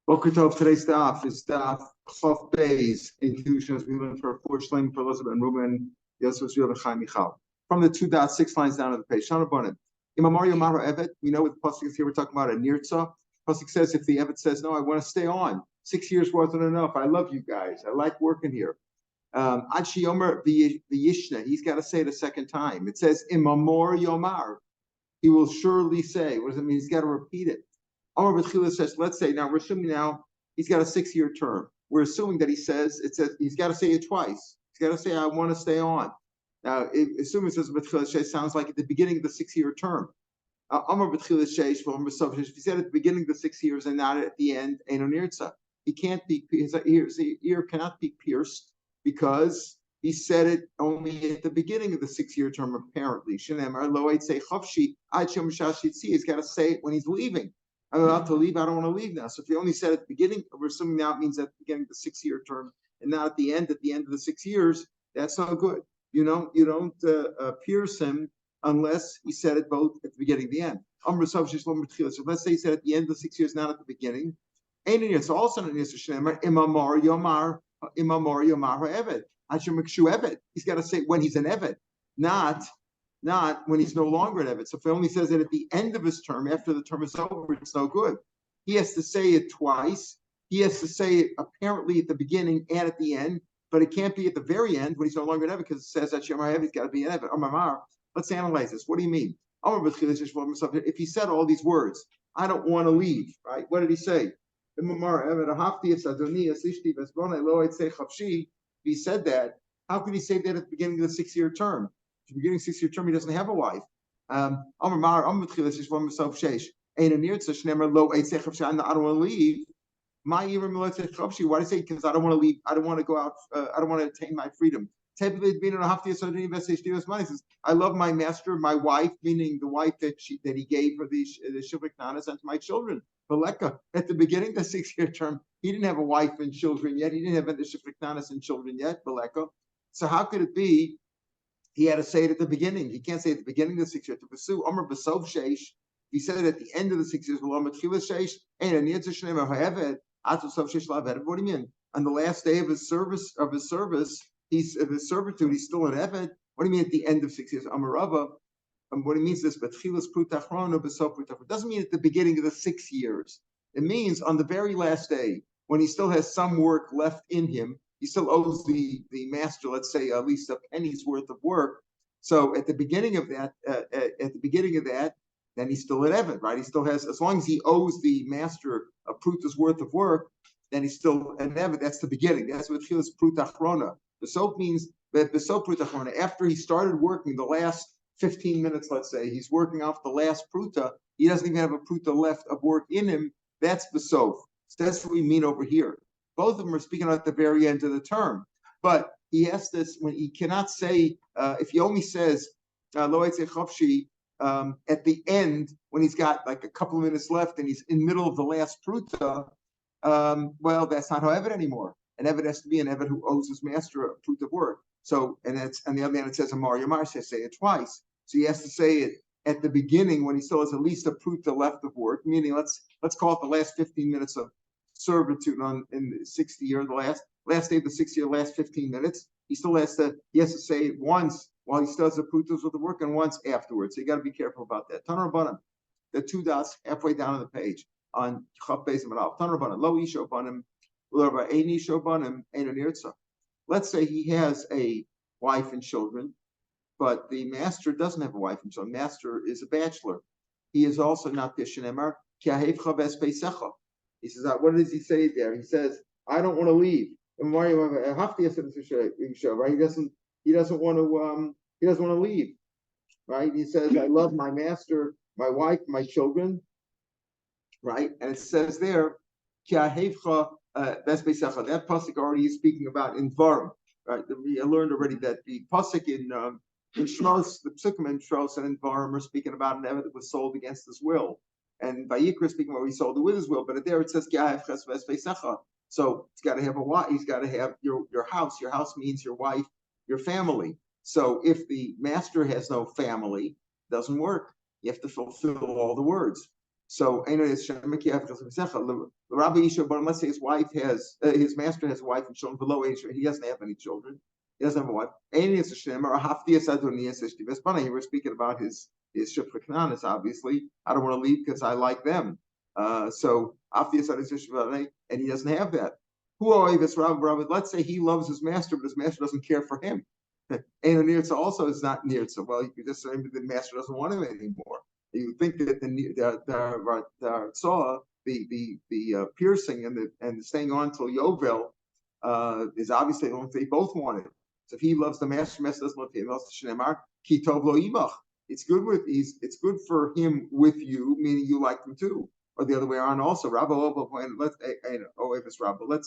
Boker Tov, today's Daf is Daf Chof Beis in קידושין as we learn for four Shleim for Elizabeth and Reuben, Yosef, Shiur, and Chaim Michal. From the 2.6 lines down on the page, Shana Bonim. Imamario Mara Evet, we know what the pasuk is here. We're talking about a nirtza. Pasuk says if the Evet says no, I want to stay on. 6 years wasn't enough. I love you guys. I like working here. Ad Shiomer v'yishna. He's got to say it a second time. It says Imamor Yomar. He will surely say. What does it mean? He's got to repeat it. Amar B'tchila says, let's say now we're assuming now he's got a 6-year term. We're assuming that it says he's got to say it twice. He's got to say I want to stay on. Now, assuming it says B'tchila Sheish sounds like at the beginning of the 6-year term. Amar B'tchila Sheish, if he said at the beginning of the 6 years and not at the end, Eino Nirtza. He can't be his ear cannot be pierced because he said it only at the beginning of the 6-year term. Apparently, Shenemar Lo Eitzei Chavshi Ad Shem Shashitzi. He's got to say it when he's leaving. I'm about to leave. I don't want to leave now. So if you only said at the beginning, we're assuming now it means at the beginning of the 6-year term and not at the end of the 6 years. That's not good. You don't pierce him unless he said it both at the beginning and the end. So let's say he said at the end of the 6 years, not at the beginning. So also Imamar Yomar Eved. He's got to say when he's an Eved, not when he's no longer an Evet. So if he only says it at the end of his term, after the term is over, it's no good. He has to say it twice. He has to say it apparently at the beginning and at the end, but it can't be at the very end when he's no longer an Evet because it says that Shemar He's got to be an Evet. Let's analyze this. What do you mean? If he said all these words, I don't want to leave, right? What did he say? If he said that, how could he say that at the beginning of the 6-year term? At the beginning of the 6-year term, he doesn't have a wife. I don't want to leave. Why do you say? Because I don't want to leave. I don't want to go out. I don't want to attain my freedom. I love my master, my wife, meaning the wife that he gave for the shivlik nanas and to my children. At the beginning of the 6-year term, he didn't have a wife and children yet. He didn't have the shivlik nanas and children yet. So how could it be? He had to say it at the beginning. He can't say at the beginning of the 6 years. To pursue Amr B'Sov Sheish, he said it at the end of the 6 years. What do you mean? On the last day of his service, he's of his servitude. He's still an Eved. What do you mean at the end of 6 years? Amar Rava. What it means is but it doesn't mean at the beginning of the 6 years. It means on the very last day when he still has some work left in him. He still owes the master, let's say, at least a penny's worth of work. So at the beginning of that, then he's still an Eved, right? He still has, as long as he owes the master a pruta's worth of work, then he's still an Eved. That's the beginning. That's what chilas pruta achrona. The soap means that the soap pruta achrona. After he started working the last 15 minutes, let's say, he's working off the last pruta. He doesn't even have a pruta left of work in him. That's the soap. So that's what we mean over here. Both of them are speaking at the very end of the term, but he has this when he cannot say if he only says lo etzei chavshi at the end when he's got like a couple of minutes left and he's in the middle of the last pruta. Well, that's not how Eved anymore. An Eved has to be an Eved who owes his master a pruta of work. So, and that's on the other hand, it says Amar Yomar says say it twice. So he has to say it at the beginning when he still has at least a pruta left of work. Meaning, let's call it the last 15 minutes of servitude in the 60 year, the last day of the 6 year, last 15 minutes. He still has to say it once while he still has the prutas with the work and once afterwards. So you got to be careful about that. Tanar Banim, the 2 dots halfway down on the page on Chaf Beis Manal. Tanar Banim, Lo Isho Banim, Lo Ein Isho Banim, Ein Nirtza. Let's say he has a wife and children, but the master doesn't have a wife and children. Master is a bachelor. He is also not Bishanemar, Kiahevcha Ves Peisecha. He says, what does he say there? He says, I don't want to leave. And right? He doesn't want to leave. Right? He says, I love my master, my wife, my children. Right? And it says there, that pasuk already is speaking about in Dvarim. Right? I learned already that the pasuk in Shmos, the psukim in Shmos and in Dvarim are speaking about an Eved that was sold against his will. And Vayikra speaking about he sold it with his will, but there it says so it's got to have a wife. He's got to have your house. Your house means your wife, your family. So if the master has no family, it doesn't work. You have to fulfill all the words. So, let's say his wife has, his master has a wife and children below age. He doesn't have any children. He doesn't have a wife. You were speaking about his shipra kananis, obviously. I don't want to leave because I like them. So, and he doesn't have that. Let's say he loves his master, but his master doesn't care for him. And nirtza also is not nirtza. Well, you could just say the master doesn't want him anymore. You think that the piercing and the staying on till Yovel is obviously they both want it. So if he loves the master doesn't love him. It's good for him with you, meaning you like him too, or the other way around. Also, let's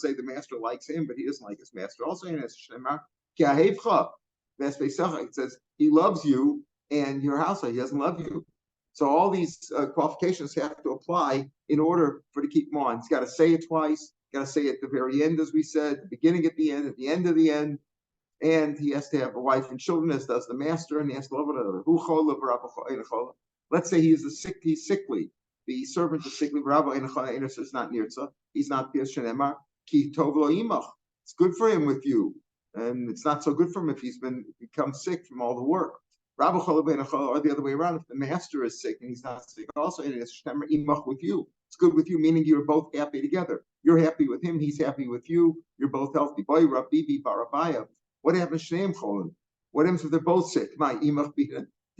say the master likes him, but he doesn't like his master. Also, it says he loves you and your household. He doesn't love you. So all these qualifications have to apply in order for to keep him on. He's got to say it twice. Got to say it at the very end, as we said, the beginning at the end of the end. And he has to have a wife and children, as does the master, and he has to love one another. Let's say he's sickly. The servant is sickly. It's not nirtza. He's not pius shenemar. Ki tov lo imach. It's good for him with you, and it's not so good for him if he's become sick from all the work. Or the other way around, if the master is sick and he's not sick, also it's imach with you. It's good with you, meaning you're both happy together. You're happy with him, he's happy with you. You're both healthy. Boy, Rabbibi Barabaya. What happens to Shneim Cholim? What happens if they're both sick? My imach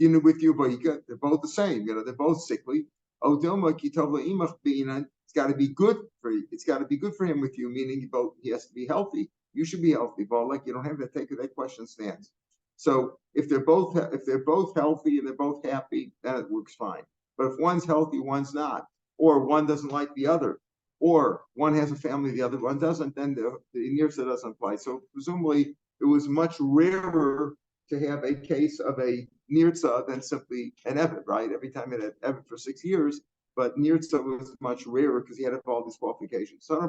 dinner with you, boyika. They're both the same. They're both sickly. Odilma kitovla imach beinan. It's got to be good for you. It's got to be good for him with you, meaning he has to be healthy. You should be healthy, but like you don't have to take that question stands. So if they're both healthy and they're both happy, then it works fine. But if one's healthy, one's not, or one doesn't like the other, or one has a family, the other one doesn't, then the nirtza doesn't apply. So presumably it was much rarer to have a case of a nirtza than simply an evet, right? Every time it had evet for 6 years, but nirtza was much rarer because he had all these qualifications. So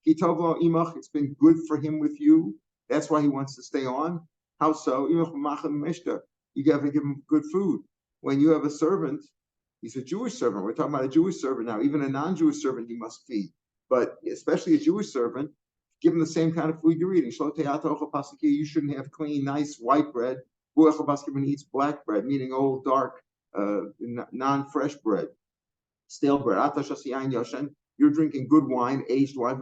it's been good for him with you. That's why he wants to stay on. How so? You have to give him good food. When you have a servant, he's a Jewish servant. We're talking about a Jewish servant now. Even a non-Jewish servant he must feed. But especially a Jewish servant, give him the same kind of food you're eating. You shouldn't have clean, nice white bread. When he eats black bread, meaning old, dark, non-fresh bread, stale bread. You're drinking good wine, aged wine.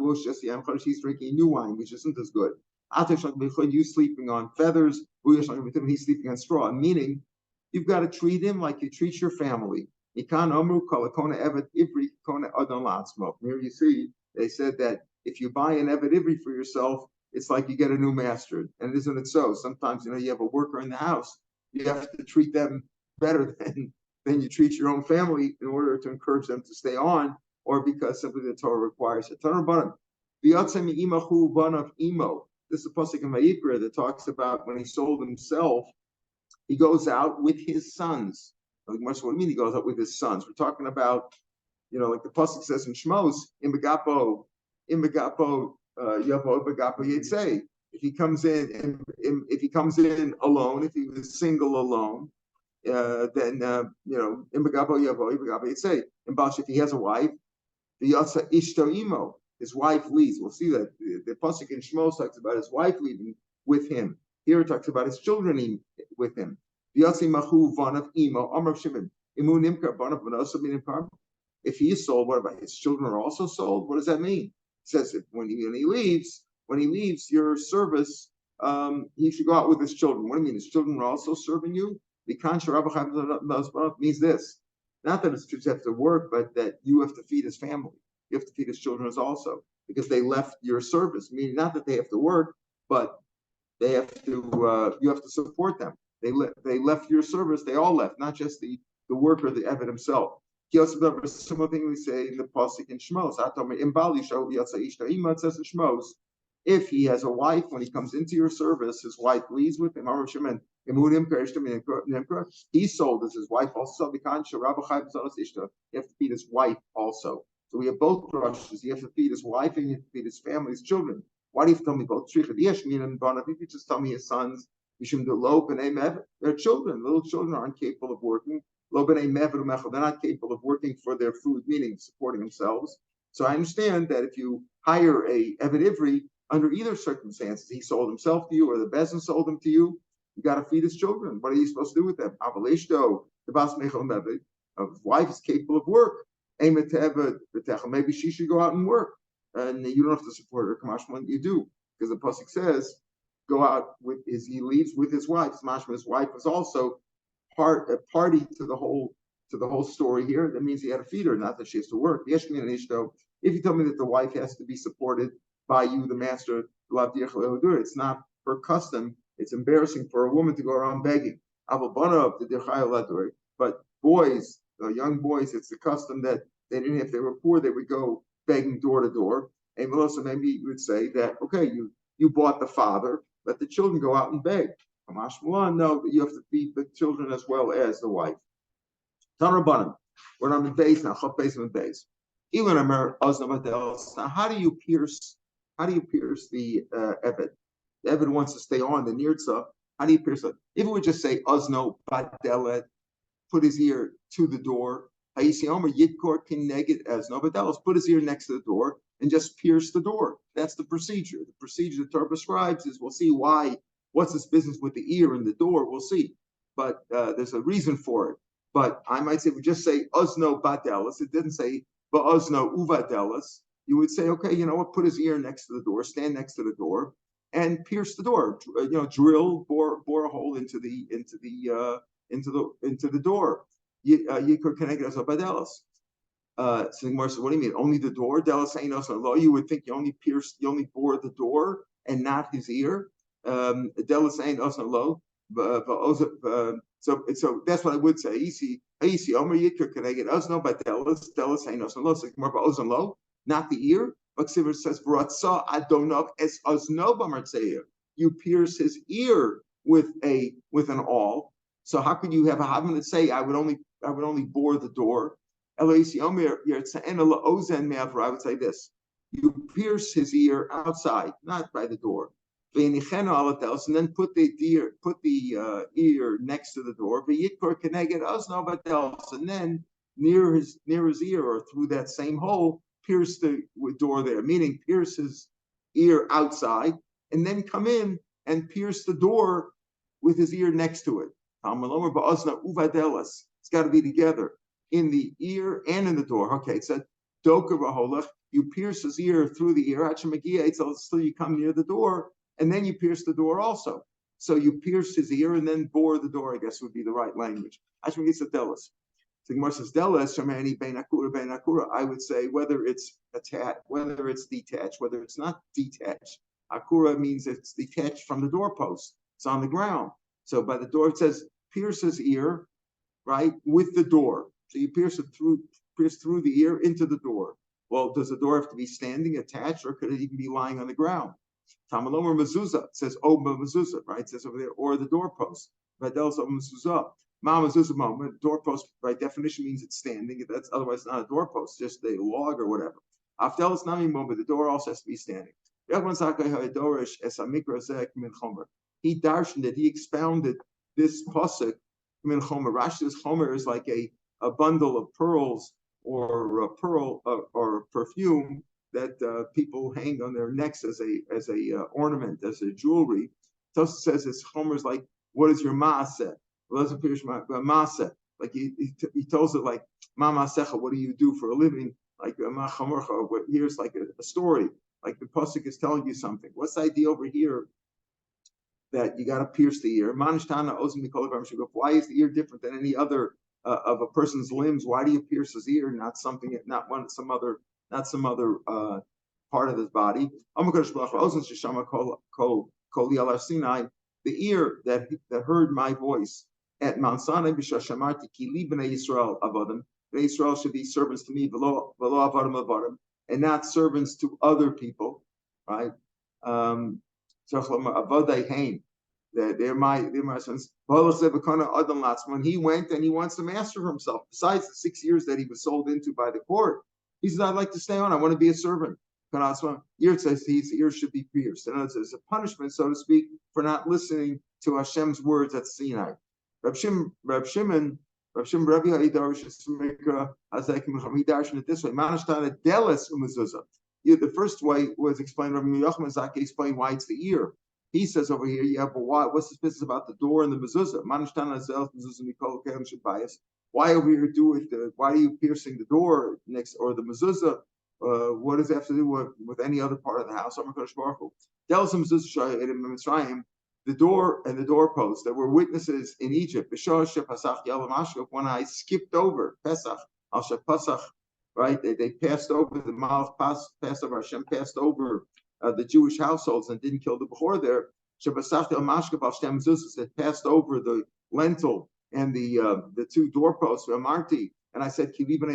He's drinking new wine, which isn't as good. You sleeping on feathers, he's sleeping on straw, meaning you've got to treat him like you treat your family. Here you see, they said that if you buy an Evet Ivri for yourself, it's like you get a new master. And isn't it so? Sometimes, you have a worker in the house. You have to treat them better than you treat your own family in order to encourage them to stay on, or because simply the Torah requires it. This is a pasuk in Vayikra that talks about when he sold himself, he goes out with his sons. What do you mean he goes out with his sons? We're talking about, like the pasuk says in Shmos, Yavo Begapo Yetzei. If he comes in alone, if he was single alone, then Im Begapo Yavo Yetzei. And Bash, if he has a wife, the Yatsa Ishto Imo. His wife leaves. We'll see that the pasuk in Shmos talks about his wife leaving with him. Here it talks about his children with him. If he is sold, what about his children are also sold? What does that mean? It says that when he leaves your service, he should go out with his children. What do you mean? His children are also serving you? Means this. Not that his kids have to work, but that you have to feed his family. You have to feed his children also, because they left your service. Meaning not that they have to work, but they have to. You have to support them. They left your service. They all left, not just the worker, the Evet himself. He also does a similar thing we say in the pasuk in Shmos. It says in Shmos, if he has a wife, when he comes into your service, his wife leaves with him. He sold as his wife also. You have to feed his wife also. So we have both drushes. You have to feed his wife and you have to feed his family, his children. Why do you have to tell me both? If you just tell me his sons, they're children. Little children aren't capable of working. They're not capable of working for their food, meaning supporting themselves. So I understand that if you hire a Eved Ivri, under either circumstances, he sold himself to you or the Bezin sold him to you, you got to feed his children. What are you supposed to do with them? The wife is capable of work. Maybe she should go out and work. And you don't have to support her. Kamashman, you do. Because the Pasuk says, go out he leaves with his wife. His wife was also a party to the whole story here. That means he had to feed her, not that she has to work. If you tell me that the wife has to be supported by you, the master, it's not her custom. It's embarrassing for a woman to go around begging. But boys, young boys, it's the custom that they didn't. If they were poor, they would go begging door to door. And also maybe you would say that, okay, you bought the father, let the children go out and beg. No, you have to feed the children as well as the wife. Tanrabanim. We're on the base now. Now, how do you pierce the Eved? The Eved wants to stay on the Nirtza. How do you pierce it? If it would just say Ozno Badelet, put his ear to the door. Yidkor Kineged Ezno Badelos, put his ear next to the door and just pierce the door. That's the procedure. The procedure the Torah prescribes is, we'll see why. What's this business with the ear and the door? We'll see. But there's a reason for it. But I might say, we just say Ozno Badelos. It didn't say Ozno Uvadelos. You would say, okay, you know what? Put his ear next to the door, stand next to the door, and pierce the door. Drill, bore a hole into the door. Yikor Keneged Ezno Badelos. So the Gemara says, what do you mean? Only the door? Delos ain't also low. You would think you only bore the door and not his ear. Delos ain't also low. So that's what I would say. Omer Yikor Keneged Ezno Badelos. Delos ain't also low. So more about Ozon low, not the ear. But Siver says, Bratza Adonov es Ozno B'Martzeir. You pierce his ear with an awl. So how could you have a Havman that say I would only bore the door? I would say this: you pierce his ear outside, not by the door, and then put the ear next to the door, and then near his ear or through that same hole, pierce the door there, meaning pierce his ear outside, and then come in and pierce the door with his ear next to it. It's got to be together in the ear and in the door. Okay, it said you pierce his ear through the ear until you come near the door, and then you pierce the door also. So you pierce his ear and then bore the door, I guess would be the right language. So Gemara says Delas, I would say whether it's attached, whether it's detached, whether it's not detached. Akura means it's detached from the doorpost. It's on the ground. So by the door, it says pierce his ear, right, with the door. So you pierce through the ear into the door. Well, does the door have to be standing, attached, or could it even be lying on the ground? Tamalom or mezuzah, it says mezuzah, right? It says over there, or the doorpost. Vadels mezuzah. Mezuzah moment. Doorpost by definition means it's standing. That's otherwise not a doorpost, just a log or whatever. Aftelis nami moment. The door also has to be standing. He darshened it. He expounded this pasuk. Min chomer. Rashi's chomer is like a bundle of pearls or a pearl or perfume that people hang on their necks as a ornament, as a jewelry. Tosa says his chomer is like, what is your maaseh? Well, doesn't appear maaseh. Like he tells it like ma maasecha. What do you do for a living? Like ma chomercha. Here's like a story. Like the pasuk is telling you something. What's the idea over here? That you got to pierce the ear. Why is the ear different than any other of a person's limbs? Why do you pierce his ear, not some other part of his body? The ear that heard my voice at Mount Sinai, Israel should be servants to me, and not servants to other people, right? They're my sons. When he went and he wants to master himself, besides the 6 years that he was sold into by the court, he says, I'd like to stay on. I want to be a servant. Ear says his ears should be pierced. And it's a punishment, so to speak, for not listening to Hashem's words at Sinai. Rav Shimon Rav Shimon Rabbi Ha'idarish Smikra Hazekim Hamidash it this way. Manashtana Delis Umezuzah. The first way was explained. Rabbi Yochanan Zaki explained why it's the ear. He says over here, yeah, but why? What's this business about the door and the mezuzah? Manashtana Zel Mezuzah Mikol Kelim Shabayis. Why over here do it? Why are you piercing the door next or the mezuzah? What does it have to do with any other part of the house? The door and the doorpost. There were witnesses in Egypt. When I skipped over Pesach, right? They passed over the mouth, passed over Hashem, passed over the Jewish households and didn't kill the Bechor there. That passed over the lentil and the two doorposts. And I said, and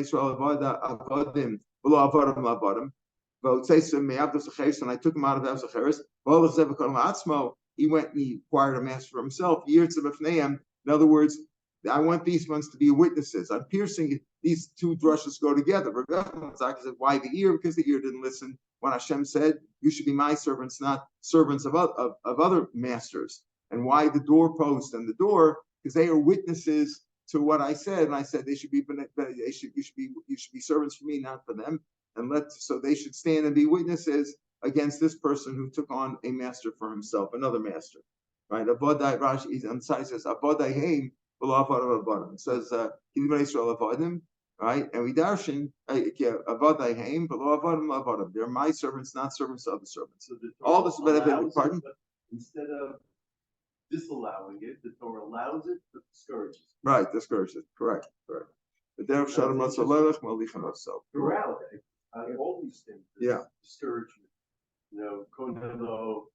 I took him out of Avzacheres. He went and he acquired a master for himself. In other words, I want these ones to be witnesses. I'm piercing it. These two drushes go together. Said, why the ear? Because the ear didn't listen when Hashem said, you should be my servants, not servants of other masters. And why the doorpost and the door? Because they are witnesses to what I said, and I said you should be servants for me, not for them, so they should stand and be witnesses against this person who took on a master for himself, another master, right? Abodai Rashi on the side says Abodai Haim B'La'Avadim. It says Kidivay Israel Avadim, right? And we darshan Abodai Haim B'La'Avadim. They're my servants, not servants of other servants. So all this is pardon. Instead of disallowing it, the Torah allows it, but discourages it. Right, discourages it. Correct. The derech shalom matzalelech malichem also. Throughout all these things. Yeah. Discouragement. Konelo,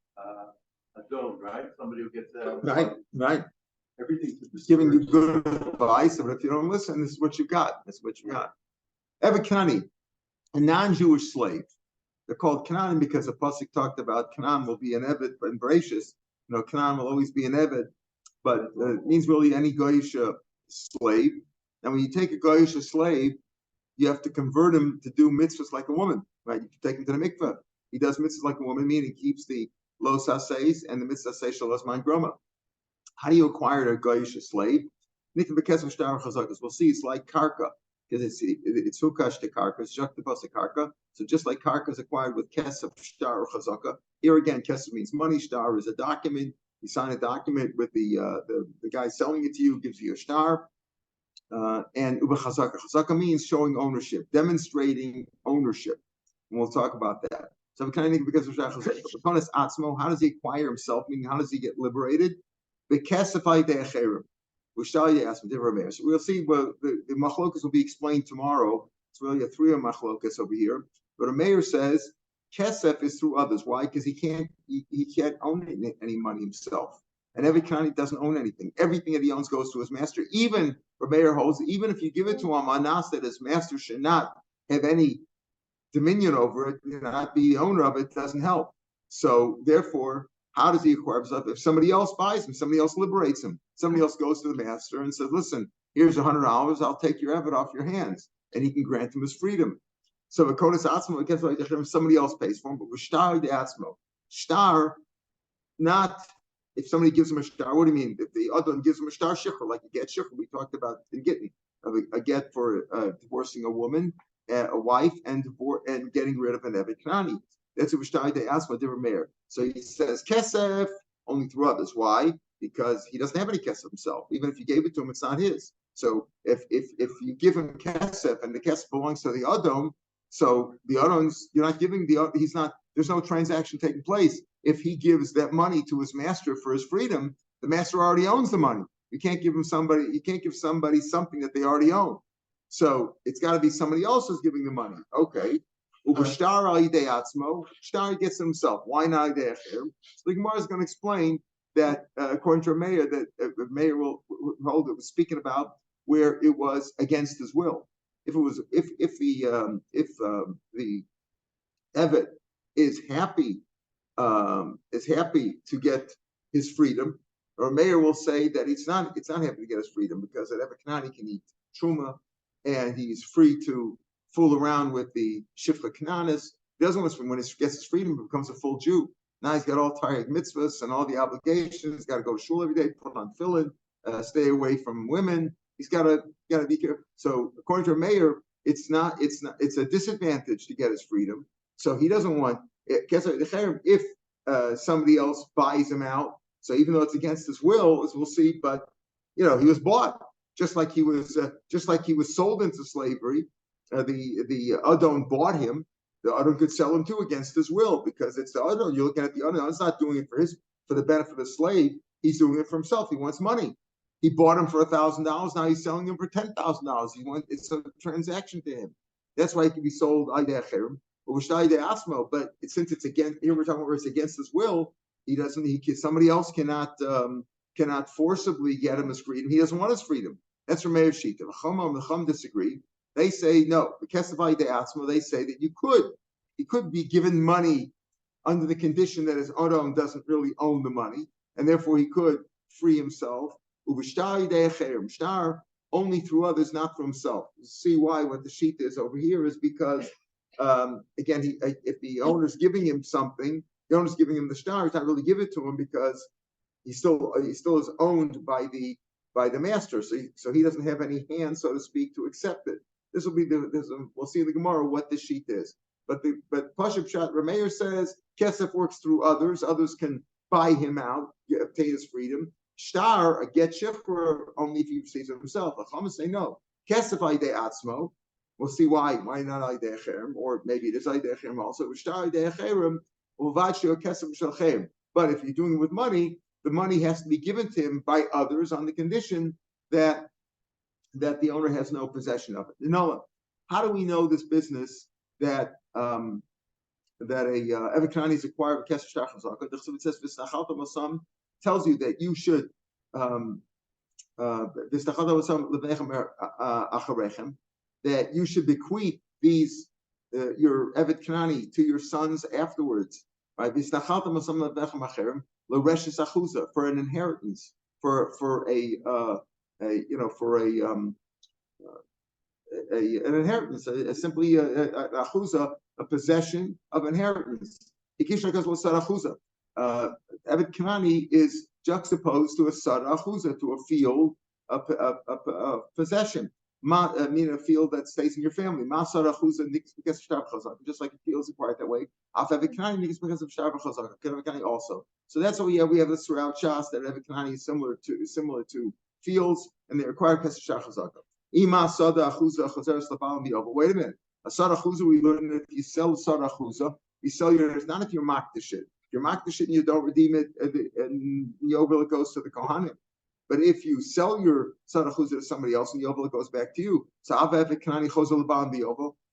Adon, right? Somebody who gets Right. Everything to giving you good advice, but if you don't listen, this is what you got. Eved Kanani, a non-Jewish slave. They're called Canaan because the pasuk talked about Canaan will be an Eved and Bereshis. Canaan will always be an Eved, but it means really any Goyish slave. And when you take a Goyish slave, you have to convert him to do mitzvahs like a woman, right? You take him to the mikveh. He does mitzvahs like a woman, meaning he keeps the lo saseis and the mitzvah say shalos man groma. How do you acquire a Goyish slave? We'll see it's like karka, because it's hukash to karka, it's juktapos to karka. So just like karka is acquired with kesef, shtar, or chazaka, here again, kesef means money, shtar is a document. You sign a document with the guy selling it to you, gives you a shtar. And chazaka means showing ownership, demonstrating ownership. And we'll talk about that. So kind of think because of how does he acquire himself? Meaning, how does he get liberated? The kesefai de'acherim. So we'll see. Well, the machlokas will be explained tomorrow. It's really a three of machlokas over here. But a mayor says kesef is through others. Why? Because he can't own any money himself. And every county doesn't own anything. Everything that he owns goes to his master. Even the mayor holds, even if you give it to him, anas that his master should not have any dominion over it, not be the owner of it, doesn't help. So therefore, how does he acquire himself? If somebody else buys him, somebody else liberates him, somebody else goes to the master and says, listen, here's $100, I'll take your Eved off your hands. And he can grant him his freedom. So if somebody else pays for him, but with shtar de atzmo. Shtar, not if somebody gives him a shtar, what do you mean? If the other one gives him a shtar shikhr, like a get shikhr, we talked about in Gittin, a get for divorcing a woman, a wife, and getting rid of an Eved Kanani. That's what shtar de atzmo de Rameir. So he says kesef only through others. Why? Because he doesn't have any kesef himself. Even if you gave it to him, it's not his. So if you give him kesef and the kesef belongs to the Adon, so the Adon's, you're not giving he's not, there's no transaction taking place. If he gives that money to his master for his freedom, the master already owns the money. You can't give somebody something that they already own. So it's got to be somebody else who's giving the money. Okay. Shtar gets himself. Why not there? So the Gemara is going to explain that according to a mayor, that Meir will hold it was speaking about where it was against his will. If the Eved is happy to get his freedom, or Meir will say that it's not happy to get his freedom because at Eved Kanani can eat truma and he's free to fool around with the Shifcha Kananis. He doesn't want to, when he gets his freedom, he becomes a full Jew. Now he's got all tired mitzvahs and all the obligations. He's got to go to shul every day, put on tefillin, stay away from women, He's gotta be careful. So according to Rav Meir, it's a disadvantage to get his freedom. So he doesn't want if somebody else buys him out. So even though it's against his will, as we'll see, but he was bought just like he was sold into slavery. The Adon bought him. The Adon could sell him too against his will because it's the Adon. You're looking at the Adon. He's not doing it for the benefit of the slave. He's doing it for himself. He wants money. He bought him for $1,000. Now he's selling him for $10,000. It's a transaction to him. That's why he can be sold but since it's against, here we're talking about where it's against his will, somebody else cannot forcibly get him his freedom. He doesn't want his freedom. That's Rav Meir Shapiro. The Chum disagree. They say no. They say that he could be given money under the condition that his Odom doesn't really own the money, and therefore he could free himself. Only through others, not for himself. You see why what the sheet is over here is because again, if the owner's giving him something, the owner's giving him the shtar, he's not really giving it to him because he still is owned by the master, so he doesn't have any hand, so to speak, to accept it. This will be we'll see in the Gemara what this sheet is. But Pashup Shat Rav Meir says Kesef works through others. Others can buy him out, obtain his freedom. Shtar, a get shifra, only if he says it himself. The Chama say no. Kesef Aidei Atzmo. We'll see why. Why not Aidei Cherem? Or maybe it is Aidei Cherem also. Shtar Aidei Cherem. But if you're doing it with money, the money has to be given to him by others on the condition that the owner has no possession of it. How do we know this business that a Eved Kanani is acquired with Kesef Shtar Chazaka? It says V'snachalta Masam tells you that you should that you should bequeath these your Evet Kanani to your sons afterwards, right? For an inheritance, for an inheritance, simply a possession of inheritance. Evet Kanani is juxtaposed to a sad achuza, to a field, a possession. Meaning a field that stays in your family. Just like a field is acquired that way. Also. So that's what we have this throughout Shas, that Evet Kanani is similar to fields, and they require Kesef Shtar Chazaka. Wait a minute. A sad achuza, we learned that if you sell sad achuza, you sell yours not if you're makdish it. If you're makdish it and you don't redeem it, and Yovel, it goes to the Kohanim. But if you sell your Sadachuzah to somebody else and Yovel, it goes back to you. So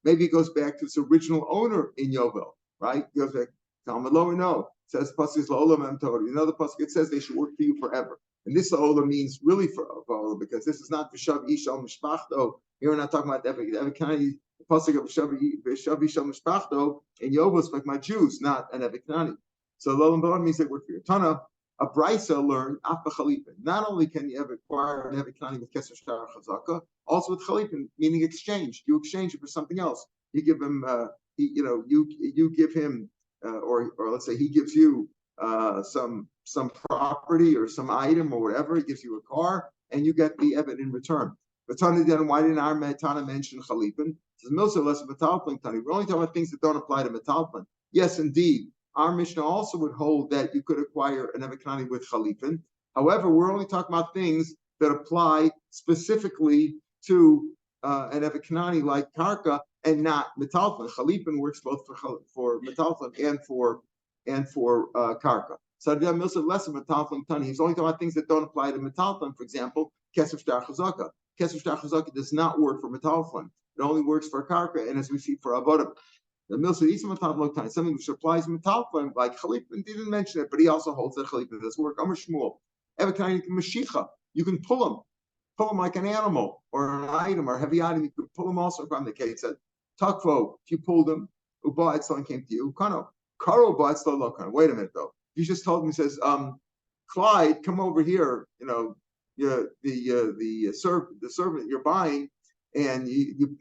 maybe it goes back to its original owner in Yovel, right? It goes back. Talmud lower, no. It says Pasuk La'olam Tori. The Pasuk, it says they should work for you forever. And this La'olam means really for Olam, because this is not V'shav Ishal Mishpachto. Here we're not talking about every Kanani. The Pasuk of V'shav Ishal Mishpachto in Yovel is like my Jews, not an Eved Kanani. So La'olam means they work for you. Tana. A Brisa learned Af B'Chalipin. Not only can you ever acquire an Eved Kanani with Kesef Shtar Chazaka, also with Chalipin, meaning exchange. You exchange it for something else. You give him, you give him, or let's say he gives you some property or some item or whatever. He gives you a car, and you get the Eved in return. But Tana, then why didn't our Tana mention Chalipin? It says Milsa less metalpin Tani. We're only talking about things that don't apply to metalpin. Yes, indeed. Our Mishnah also would hold that you could acquire an Evet Kanani with Chalipin. However, we're only talking about things that apply specifically to an Evet Kanani like Karka and not Metalpin. Chalipin works both for Metalpin and for Karka. So the Milsa less of Metalpin Tani. He's only talking about things that don't apply to Metalpin. For example, Kesef Shtar Chazaka. Kesef Shtar Chazaka does not work for Metalpin. It only works for Karka, and as we see for Avodah. The Milsa something which applies metalpin, like Chalipin didn't mention it, but he also holds that Chalipin does work. Amar Shmuel, Evet Kanani Mashicha, you can pull him like an animal or an item or a heavy item. You can pull him also from the case. Takvo, if you pulled him, Uba Etzlan came to you. Kano, Karo Ba Etzlan Lokano. Wait a minute though. You just told him, he says, Clyde, come over here. The servant you're buying, and you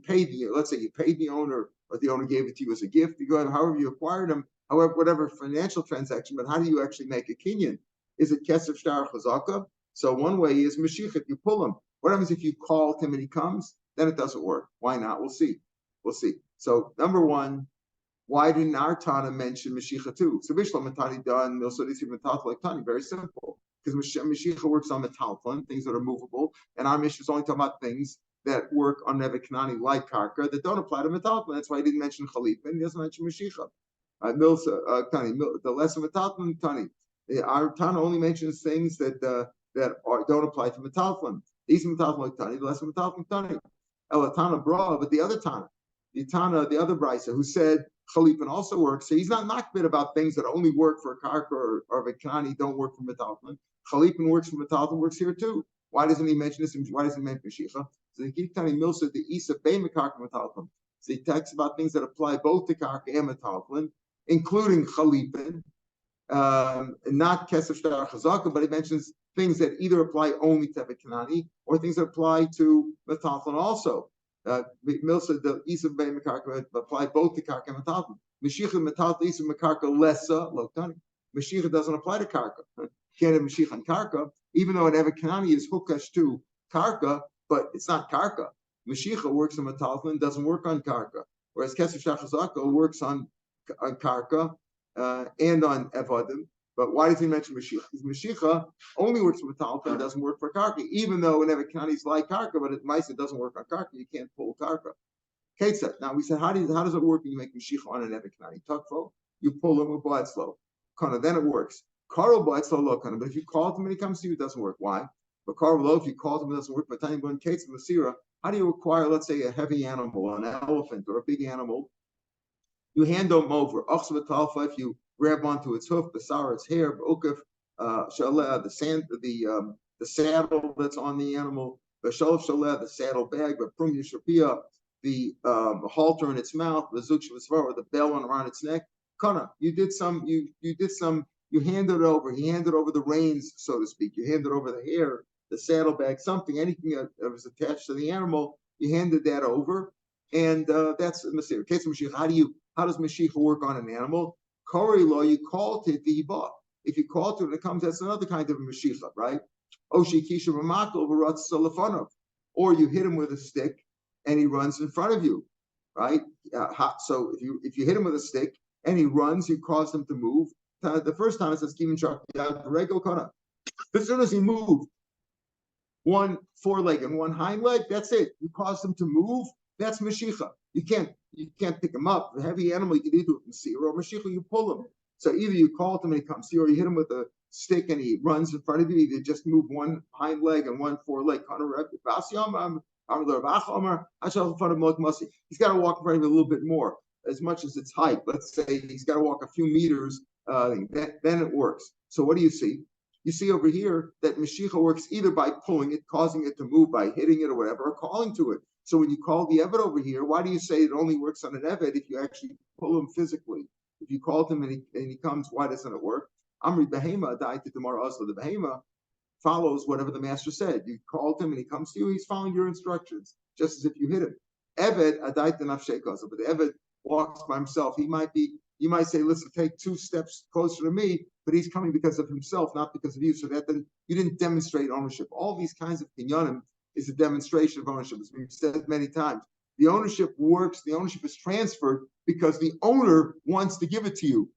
paid let's say you paid the owner, or the owner gave it to you as a gift. You go ahead, however you acquired them, however, whatever financial transaction, but how do you actually make a kinyan? Is it Kesef Shtar Chazaka? So one way is Mashiach, you pull him. What happens if you call him and he comes? Then it doesn't work. Why not? We'll see. We'll see. So number one, why didn't our Tana mention Mashiach too? So Bishlam Matani done, Milsodisi Matat like Tani, very simple. Because Mashiach works on metalflin, things that are movable, and our Mishnah is only talking about things that work on Nebuchadnezzar like Karka that don't apply to metalflin. That's why he didn't mention Chalipin, he doesn't mention Mashiach. Tani, the lesson of metalflin, Tani. Our Tana only mentions things that don't apply to metalflin. These metalflin like Tani, the lesson of metalflin, Tani. Elatana bra, but the other Tana, the other Brisa, who said Chalipin also works. So he's not makbid about things that only work for Karka or Vikani, don't work for metalflin. Chalipin works for metalflin, works here too. Why doesn't he mention this? Why doesn't he mention Mashiach? So he keeps telling Milsa the Isa Bay Mekarka metalflin. So he talks about things that apply both to Karka and metalflin, including Chalipin, not Kesef Shtar Chazaka, but he mentions things that either apply only to Vikani or things that apply to metalflin also. Milsa the Isa Bay Mekarka apply both to Karka and metalflin. Mashiach and metalflin Isa Mekarka Lessa Lokani. Mashiach doesn't apply to Karka. Can't have Mashiach on Karka, even though an Evakanani is hukash to Karka, but it's not Karka. Mashiach works on metalflin, doesn't work on Karka, whereas Kesef Shachazaka works on Karka and on Evadim. But why does he mention Mashiach? Because Mashiach only works for metalflin, doesn't work for Karka, even though an Evakanani is like Karka, but it mice it doesn't work on Karka. You can't pull Karka. Ketzat. Now we said, how does it work when you make Mashiach on an Evakanani? Tukfo, you pull him with Bladslow. Then it works. Karl Bladslow lo kana. But if you call him when he comes to you, it doesn't work. Why? But Karl lo, if you call him, it doesn't work. But time going Kates Masira, how do you acquire, let's say, a heavy animal, an elephant or a big animal? You hand them over. If you grab onto its hoof, Basara, its hair, Ukif, Shaleh, the saddle that's on the animal, Bashalef Shaleh, the saddle bag, but Prum Yishapia, the halter in its mouth, the Zukshavasvar, the bell around its neck. Kana, you handed it over. He handed over the reins, so to speak. You handed over the hair, the saddlebag, anything that was attached to the animal. You handed that over, and that's the Masir. Case of Mashiach. How does Mashiach work on an animal? Kori law, you call to the Hibah. If you call to it, it comes. That's another kind of a Mashiach, right? Oshikisha Ramakol Varatz Salafanov, or you hit him with a stick, and he runs in front of you, right? So if you hit him with a stick and he runs, you cause him to move. The first time it says Kivin Shak the regular Kana. As soon as he moved one foreleg and one hind leg, that's it. You cause him to move, that's Mashiach. You can't pick him up. The heavy animal, you can either do it Masir or Mashiach, you pull him. So either you call him and he comes to you, or you hit him with a stick and he runs in front of you. You just move one hind leg and one foreleg. He's got to walk in front of you a little bit more, as much as its height. Let's say he's got to walk a few meters. Then it works. So what do you see? You see over here that Mashiach works either by pulling it, causing it to move, by hitting it or whatever, or calling to it. So when you call the Eved over here, why do you say it only works on an Eved if you actually pull him physically? If you call him and he comes, why doesn't it work? Amri Behema died to tomorrow also. The Behema follows whatever the master said. You called him and he comes to you, he's following your instructions, just as if you hit him. Eved adait the nafshekos, but the Eved walks by himself. You might say, listen, take 2 steps closer to me, but he's coming because of himself, not because of you. So that then you didn't demonstrate ownership. All these kinds of kinyanim is a demonstration of ownership. As we've said many times, the ownership works, the ownership is transferred because the owner wants to give it to you.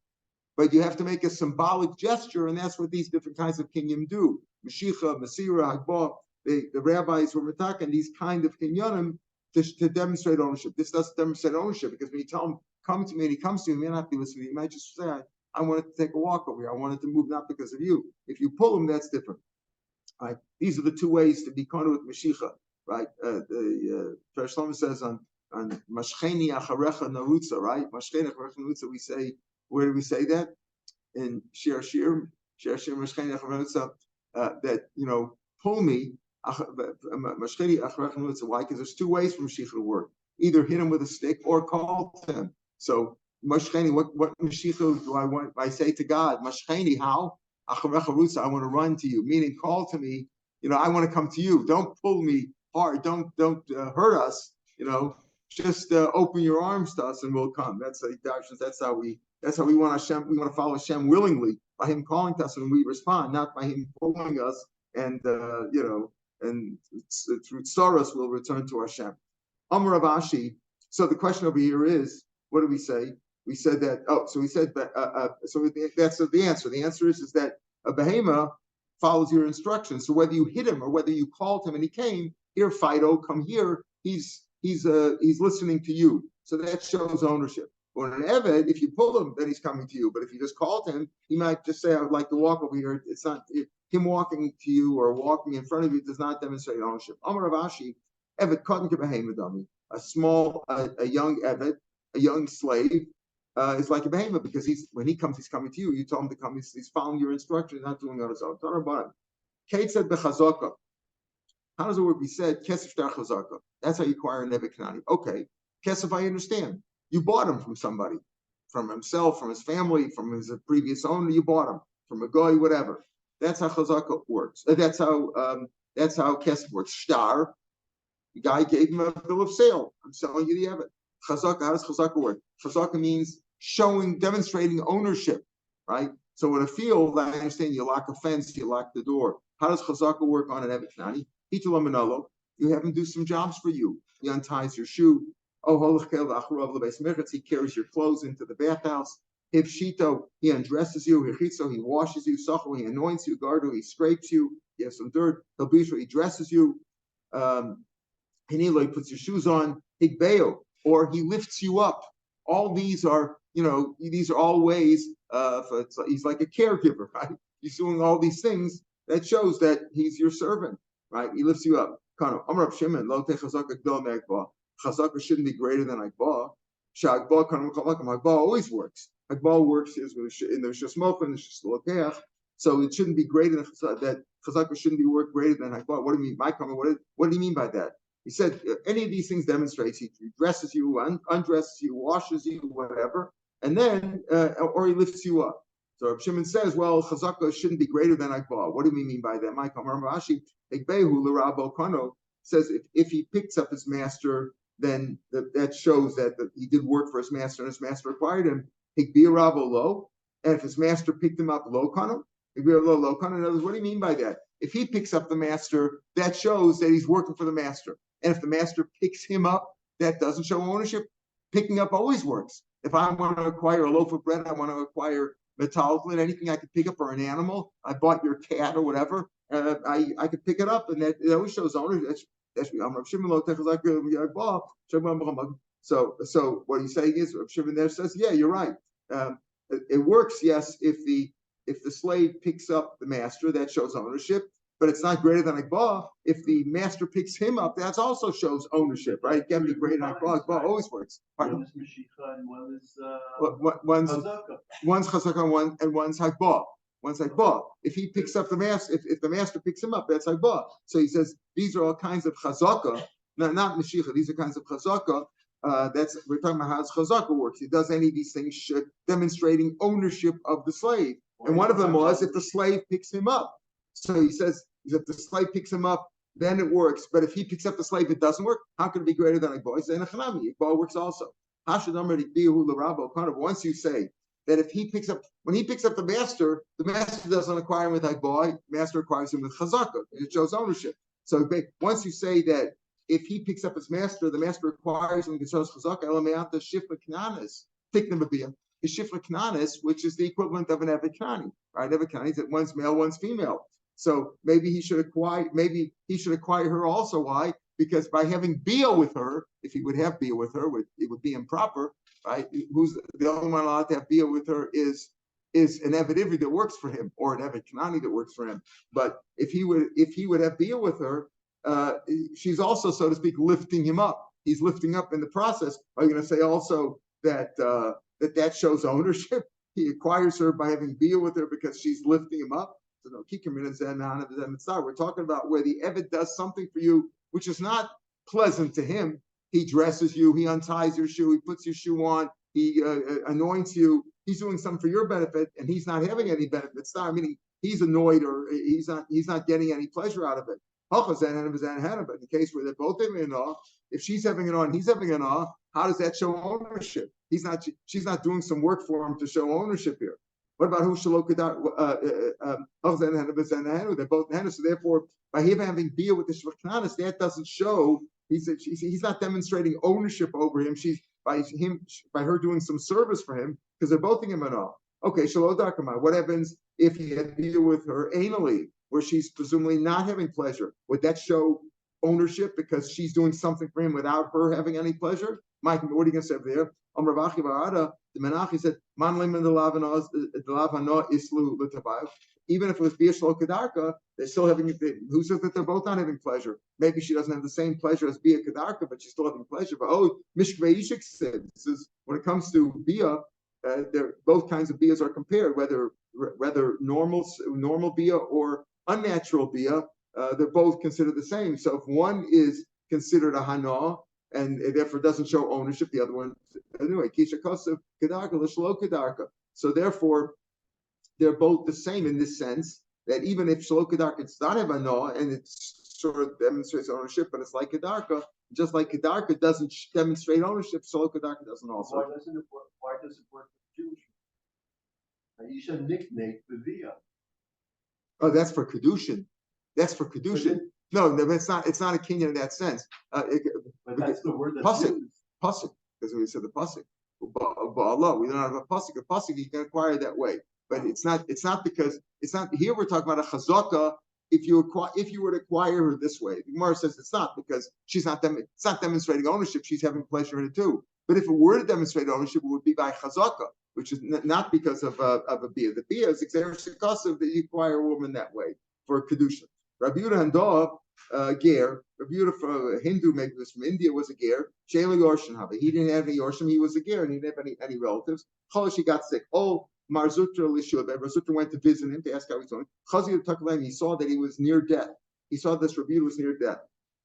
But you have to make a symbolic gesture, and that's what these different kinds of kinyanim do. Mashiach, Masira, Hagbah, the rabbis were metakan these kind of kinyanim to demonstrate ownership. This doesn't demonstrate ownership because when you tell him, come to me, and he comes to you, he may not be listening. He might just say, I wanted to take a walk over here. I wanted to move not because of you. If you pull him, that's different. Right? These are the 2 ways to be kind with Mashiach. Right? The Shlomo says on Mashcheni Acharecha Narutza, right? Mashcheni Acharecha Narutza, we say, where do we say that? In Shiur, Mashcheni Acharecha Narutza, that, pull me, Mashcheni Acharecha Narutza. Why? Because there's 2 ways for Mashiach to work. Either hit him with a stick or call to him. So, Mashcheni, what Mashiach do I want? I say to God, Mashcheni, how? Acharecha Narutza, I want to run to you, meaning call to me. I want to come to you. Don't pull me hard. Don't hurt us. Just open your arms to us, and we'll come. That's how we want Hashem. We want to follow Hashem willingly by Him calling to us, and we respond, not by Him pulling us and and through tsaros we'll return to Hashem. Amar Rav Ashi. So the question over here is, what do we say? We said that. So we said that. So that's the answer. The answer is that a behema follows your instructions. So whether you hit him or whether you called him and he came, here Fido, come here. He's listening to you. So that shows ownership. Or an Eved, if you pull him, then he's coming to you. But if you just called him, he might just say, I would like to walk over here. It's not him walking to you or walking in front of you does not demonstrate ownership. Amar Rav Ashi, Eved cotton kebehema dummy. A young Eved, a young slave, is like a behemoth because when he comes, he's coming to you. You told him to come. He's following your instructions, not doing on his own. Kate said bechazaka. How does the word be said? Kesef shtar chazaka. That's how you acquire a nebekanani. Okay, kesef, I understand. You bought him from somebody, from himself, from his family, from his previous owner. You bought him from a guy, whatever. That's how chazaka works. That's how kesef works. Shtar. The guy gave him a bill of sale. I'm selling you the Eved. Chazaka. How does chazaka work? Chazaka means demonstrating ownership, right? So in a field, I understand you lock a fence, you lock the door. How does chazaka work on an Eved Knani? You have him do some jobs for you. He unties your shoe. He carries your clothes into the bathhouse. If shito, he undresses you. Hichitzo, he washes you. Sacho, he anoints you. Gardo, he scrapes you. You have some dirt. Hilbisho, he dresses you. Hinilo, he puts your shoes on. Higbeo, or he lifts you up. All these are, these are all ways he's like a caregiver, right? He's doing all these things that shows that he's your servant, right? He lifts you up. Chazaka shouldn't be greater than Akba. Akba always works. Akba works in the Shesmoch and the Sheslokech, so it shouldn't be greater than that. Chazaka shouldn't be worth greater than Akba. What do you mean? My comment. What do you mean by that? He said any of these things demonstrates he dresses you, undresses you, washes you, whatever, and then or he lifts you up. So Rav Shimon says, well, chazaka shouldn't be greater than Akba. What do we mean by that? My comment. Rashi Ekbehu l'Rabo Kano says if he picks up his master, then that shows that he did work for his master and his master acquired him. Hikbi Rabo lo, and if his master picked him up lo Kano, Hikbi lo Kano. In other words, what do you mean by that? If he picks up the master, that shows that he's working for the master. And if the master picks him up, that doesn't show ownership. Picking up always works. If I want to acquire a loaf of bread, I want to acquire metallically, anything I could pick up or an animal, I bought your cat or whatever, I could pick it up, and that it always shows ownership. So what he's saying is, Rav Shimon there says, yeah, you're right. It works, yes, if the slave picks up the master, that shows ownership. But it's not greater than Akba. If the master picks him up, that also shows ownership, right? It can be greater than Akba. Akba always works. One is Meshicha and one is Chazaka. One's Chazaka and one's Akba. One's Akba. If he picks up the master, if the master picks him up, that's Akba. So he says these are all kinds of Chazaka, not Meshicha. These are kinds of Chazaka. We're talking about how Chazaka works. He does any of these things demonstrating ownership of the slave. And one of them was if the slave picks him up. So he says, if the slave picks him up, then it works. But if he picks up the slave, it doesn't work. How can it be greater than Akba? He says, Akba works also. Once you say that when he picks up the master doesn't acquire him with Akba, master acquires him with Chazaka. It shows ownership. So once you say that if he picks up his master, the master acquires him, it shows Chazaka, Elameata Shifra Knanis, Tiknababia. Is Shifra Knanis, which is the equivalent of an Eved Knani, right? Eved Knani is that one's male, one's female. So maybe he should acquire her also. Why? Because by having Bia with her, if he would have Bia with her, it would be improper, right? Who's the only one allowed to have Bia with her is an Eved Ivri that works for him, or an Eved Knani that works for him. But if he would have Bia with her, she's also, so to speak, lifting him up. He's lifting up in the process. Are you going to say also that that shows ownership? He acquires her by having Bia with her because she's lifting him up. So no, we're talking about where the Eved does something for you which is not pleasant to him. He dresses you, he unties your shoe, he puts your shoe on, he anoints you. He's doing something for your benefit, and he's not having any benefit. It's not, meaning he's annoyed or he's not getting any pleasure out of it. But in the case where they're both having an awe, if she's having an awe and he's having an awe, how does that show ownership? She's not doing some work for him to show ownership here. What about who shalo kedar? They're both in henna. So therefore, by him having bia with the shvachnanis, that doesn't show he's not demonstrating ownership over him. She's by her doing some service for him because they're both in him and all. Okay, shalo darkama. What happens if he had bia with her anally, where she's presumably not having pleasure? Would that show ownership because she's doing something for him without her having any pleasure? Mike, what are you going to say over there? The Menachi said, even if it was Bia Shlo Kedarka, they're still having, who says that they're both not having pleasure? Maybe she doesn't have the same pleasure as Bia Kedarka, but she's still having pleasure. But Mishkvei Ishik said, when it comes to Bia, both kinds of Bias are compared, whether normal Bia or unnatural Bia, they're both considered the same. So if one is considered a Hana, and therefore doesn't show ownership, the other one, anyway, Kisha Kosev, Kedarka, L'Shlo Kedarka. So therefore, they're both the same in this sense, that even if Shlo Kedarka does not have a no, and it sort of demonstrates ownership, but it's like Kedarka, just like Kedarka doesn't demonstrate ownership, Shlo Kedarka doesn't also. Why does it work for Jewish? You should nickname the Via. Oh, that's for קידושין. That's for קידושין. No, it's not a kinyan in that sense. But that's the word that's used. Pasuk, because we said the pasuk. Allah, we don't have a pasuk. A pasuk you can acquire that way, but it's not because it's not here. We're talking about a chazaka. If you were to acquire her this way, the Gemara says it's not because it's not demonstrating ownership. She's having pleasure in it too. But if it were to demonstrate ownership, it would be by chazaka, which is not because of a bia. The bia is exercitive that you acquire a woman that way for קידושין. Rabbi Yehuda and ger. Rabbi Yehuda from Hindu, maybe was from India, was a ger. Shela Yorshin Haba. He didn't have any Yorshim. He was a ger, and he didn't have any relatives. Chalash, got sick. Marzutra Lishud. Marzutra went to visit him to ask how he's doing. Chazir Takavlem. He saw that he was near death. He saw this Rabbi Yehuda was near death.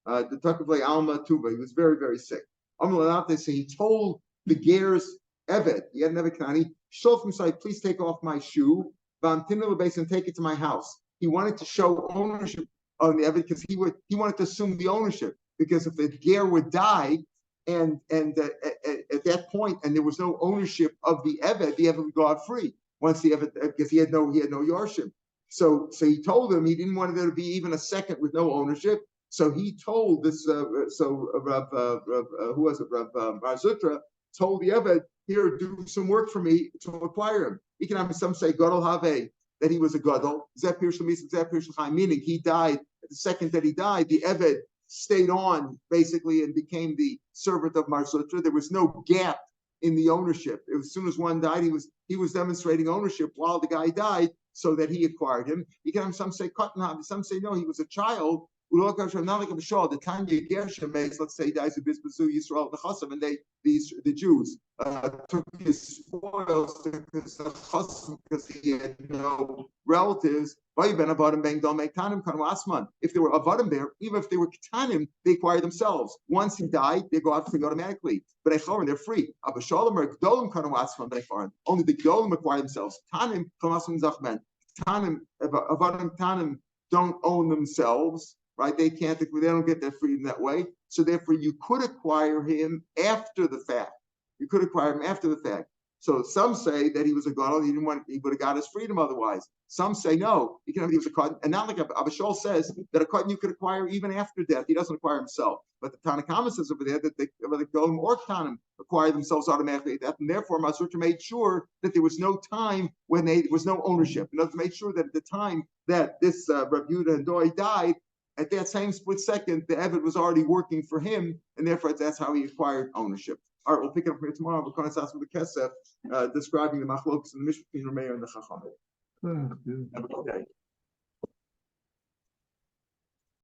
The Takavlem Alma Tuba. He was very, very sick. So he told the ger's Evet. He had never Kanani. Show from side. Please take off my shoe. Vamtinah base and take it to my house. He wanted to show ownership on the Eved because he wanted to assume the ownership, because if the ger would die and at that point and there was no ownership of the Eved would go out free once the Eved, because he had no Yorshim. So he told him he didn't want there to be even a second with no ownership. So he told this Rav Marzutra told the Eved, here, do some work for me to acquire him. He can have some say Gadol Have, that he was a gadol, meaning he died. The second that he died, the Eved stayed on basically and became the servant of Marzutra. There was no gap in the ownership. As soon as one died, he was demonstrating ownership while the guy died, so that he acquired him. You can have some say Kotnam, some say no, he was a child. The Tanya Gershom makes, let's say, he dies of Bizbazu Yisrael the Chasam, and the Jews took his spoils because he had no relatives. If there were avadim there, even if they were ketanim, they acquired themselves. Once he died, they go out free automatically. But they're free. Only the gedolim acquire themselves. Tanim avadim tanim don't own themselves. Right? They don't get their freedom that way. So therefore, you could acquire him after the fact. So some say that he was a gadol, he would have got his freedom otherwise. Some say no, he was a kohen, and not like Abishol says that a kohen you could acquire even after death. He doesn't acquire himself. But the Tanakhama says over there that the Golim or Tanim acquire themselves automatically at death, and therefore Masurta made sure that there was no time when there was no ownership. In other words, made sure that at the time that this Rabbi Yehuda and Doi died, at that same split second, the Eved was already working for him, and therefore that's how he acquired ownership. All right, we'll pick it up here tomorrow. We're going to start with the Kesef, describing the machlokas and the Mishnah between Rav Meir and the Chachamim. Have a good day.